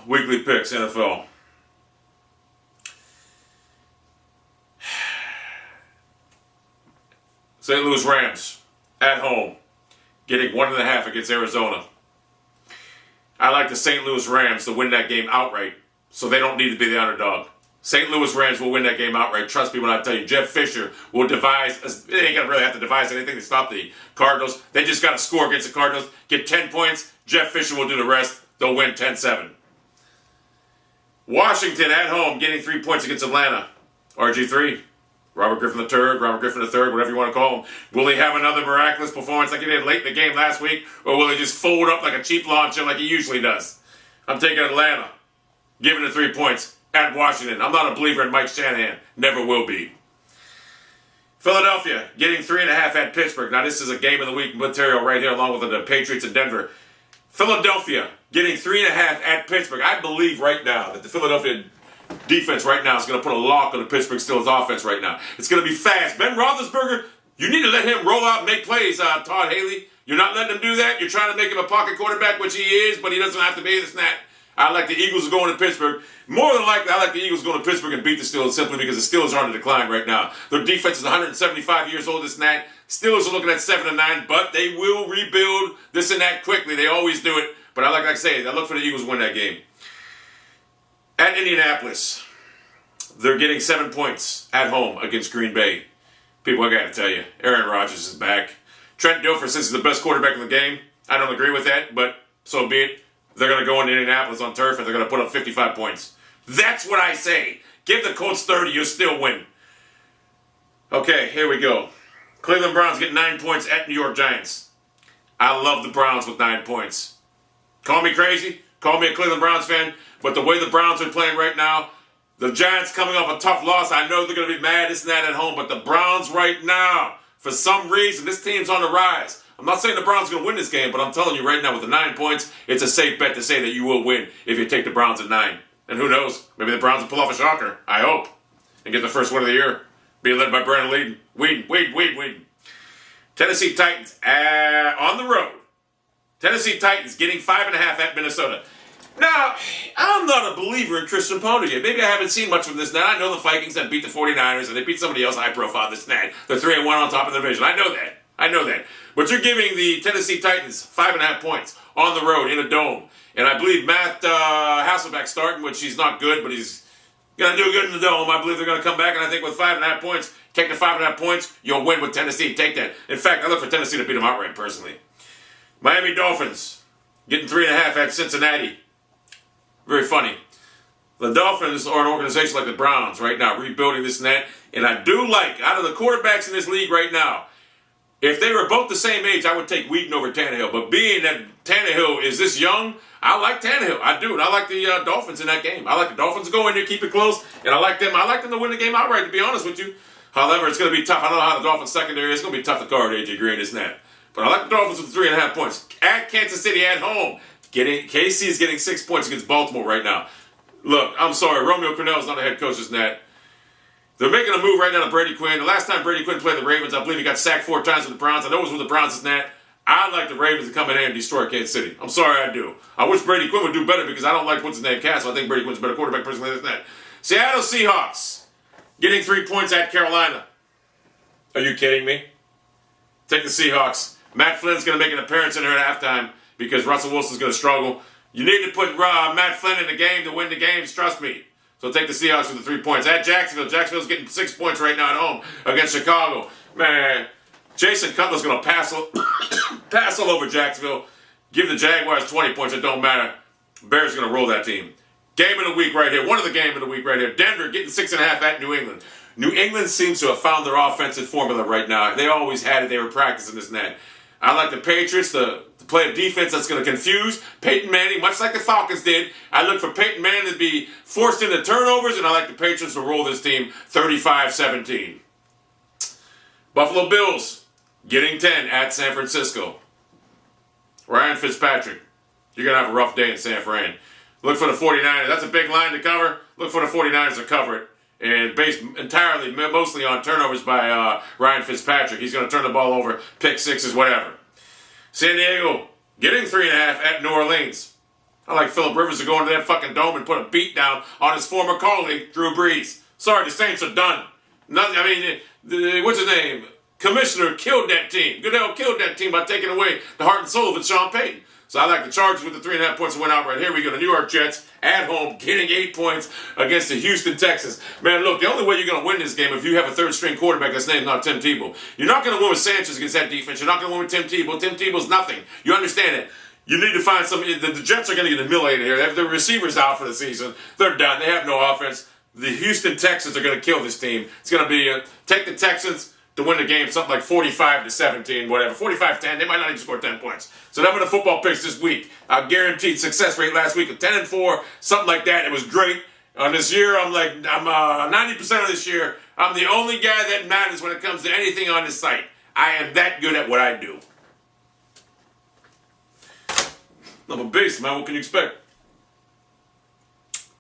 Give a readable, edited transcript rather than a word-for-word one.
weekly picks, NFL. St. Louis Rams at home, getting 1.5 against Arizona. I like the St. Louis Rams to win that game outright, so they don't need to be the underdog. St. Louis Rams will win that game outright. Trust me when I tell you, Jeff Fisher will devise, they ain't going to really have to devise anything to stop the Cardinals. They just got to score against the Cardinals, get 10 points. Jeff Fisher will do the rest. They'll win 10-7. Washington at home, getting 3 points against Atlanta. RG3, Robert Griffin III, whatever you want to call him. Will he have another miraculous performance like he did late in the game last week? Or will he just fold up like a cheap launcher like he usually does? I'm taking Atlanta, giving it 3 points at Washington. I'm not a believer in Mike Shanahan. Never will be. Philadelphia, getting 3.5 at Pittsburgh. Now, this is a game of the week material right here, along with the Patriots in Denver. Philadelphia, getting 3.5 at Pittsburgh. I believe right now that the Philadelphia defense right now is going to put a lock on the Pittsburgh Steelers offense right now. It's going to be fast. Ben Roethlisberger, you need to let him roll out and make plays, Todd Haley. You're not letting him do that. You're trying to make him a pocket quarterback, which he is, but he doesn't have to be this and that. I like the Eagles going to Pittsburgh. More than likely, I like the Eagles going to Pittsburgh and beat the Steelers simply because the Steelers are on the decline right now. Their defense is 175 years old, this and that. Steelers are looking at 7-9, but they will rebuild this and that quickly. They always do it. But like I say, I look for the Eagles to win that game. At Indianapolis, they're getting 7 points at home against Green Bay. People, I got to tell you, Aaron Rodgers is back. Trent Dilfer says he's the best quarterback in the game. I don't agree with that, but so be it. They're going to go into Indianapolis on turf and they're going to put up 55 points. That's what I say. Give the Colts 30, you'll still win. Okay, here we go. Cleveland Browns get 9 points at New York Giants. I love the Browns with 9 points. Call me crazy, call me a Cleveland Browns fan, but the way the Browns are playing right now, the Giants coming off a tough loss, I know they're going to be mad, this and that at home, but the Browns right now, for some reason, this team's on the rise. I'm not saying the Browns are going to win this game, but I'm telling you right now, with the 9 points, it's a safe bet to say that you will win if you take the Browns at 9. And who knows, maybe the Browns will pull off a shocker, I hope, and get the first win of the year, being led by Brandon Weeden. Tennessee Titans on the road. Tennessee Titans getting 5.5 at Minnesota. Now, I'm not a believer in Christian Ponder yet. Maybe I haven't seen much from this now. I know the Vikings that beat the 49ers and they beat somebody else high profile this and that. They're 3-1 on top of the division. I know that. But you're giving the Tennessee Titans 5.5 points on the road in a dome. And I believe Matt Hasselbeck's starting, which he's not good, but he's going to do good in the dome. I believe they're going to come back, and I think with 5.5 points, take the 5.5 points, you'll win with Tennessee. Take that. In fact, I look for Tennessee to beat them outright, personally. Miami Dolphins getting 3.5 at Cincinnati. Very funny. The Dolphins are an organization like the Browns right now, rebuilding this and that. And I do like, out of the quarterbacks in this league right now, if they were both the same age, I would take Wheaton over Tannehill. But being that Tannehill is this young, I like Tannehill. I do. And I like the Dolphins in that game. I like the Dolphins to go in there, keep it close. And I like them to win the game outright, to be honest with you. However, it's going to be tough. I don't know how the Dolphins secondary is. It's going to be tough to guard A.J. Green, this and that. But I like the Dolphins with 3.5 points. At Kansas City at home. KC is getting 6 points against Baltimore right now. Look, I'm sorry. Romeo Crennel is not a head coach, isn't that? They're making a move right now to Brady Quinn. The last time Brady Quinn played the Ravens, I believe he got sacked 4 times with the Browns. I know it was with the Browns, isn't that? I like the Ravens to come in here and destroy Kansas City. I'm sorry, I do. I wish Brady Quinn would do better because I don't like what's his name Castle. I think Brady Quinn's a better quarterback personally than that. Seattle Seahawks getting 3 points at Carolina. Are you kidding me? Take the Seahawks. Matt Flynn's going to make an appearance in there at halftime because Russell Wilson's going to struggle. You need to put Matt Flynn in the game to win the games, trust me. So take the Seahawks with the 3 points. At Jacksonville, Jacksonville's getting 6 points right now at home against Chicago. Man, Jason Cutler's going to pass all over Jacksonville. Give the Jaguars 20 points, it don't matter. Bears are going to roll that team. Game of the week right here. One of the game of the week right here. Denver getting 6.5 at New England. New England seems to have found their offensive formula right now. They always had it. They were practicing this and that. I like the Patriots to play a defense that's going to confuse Peyton Manning, much like the Falcons did. I look for Peyton Manning to be forced into turnovers, and I like the Patriots to roll this team 35-17. Buffalo Bills getting 10 at San Francisco. Ryan Fitzpatrick, you're going to have a rough day in San Fran. Look for the 49ers. That's a big line to cover. Look for the 49ers to cover it. And based entirely, mostly on turnovers by Ryan Fitzpatrick. He's going to turn the ball over, pick sixes, whatever. San Diego getting 3.5 at New Orleans. I like Phillip Rivers to go into that fucking dome and put a beat down on his former colleague, Drew Brees. Sorry, the Saints are done. Nothing. I mean, what's his name? Commissioner killed that team. Goodell killed that team by taking away the heart and soul of it, Sean Payton. So I like the Chargers with the 3.5 points that went out right here. We go to New York Jets at home, getting 8 points against the Houston Texans. Man, look, the only way you're going to win this game if you have a third-string quarterback that's named not Tim Tebow. You're not going to win with Sanchez against that defense. You're not going to win with Tim Tebow. Tim Tebow's nothing. You understand it. You need to find some. The Jets are going to get humiliated here. They have their receivers out for the season. They're done. They have no offense. The Houston Texans are going to kill this team. It's going to be take the Texans to win the game, something like 45-17, whatever. 45-10. They might not even score 10 points. So them are the football picks this week. Guaranteed success rate last week of 10-4, something like that. It was great. On this year, I'm 90% of this year. I'm the only guy that matters when it comes to anything on this site. I am that good at what I do. I'm a beast, man. What can you expect?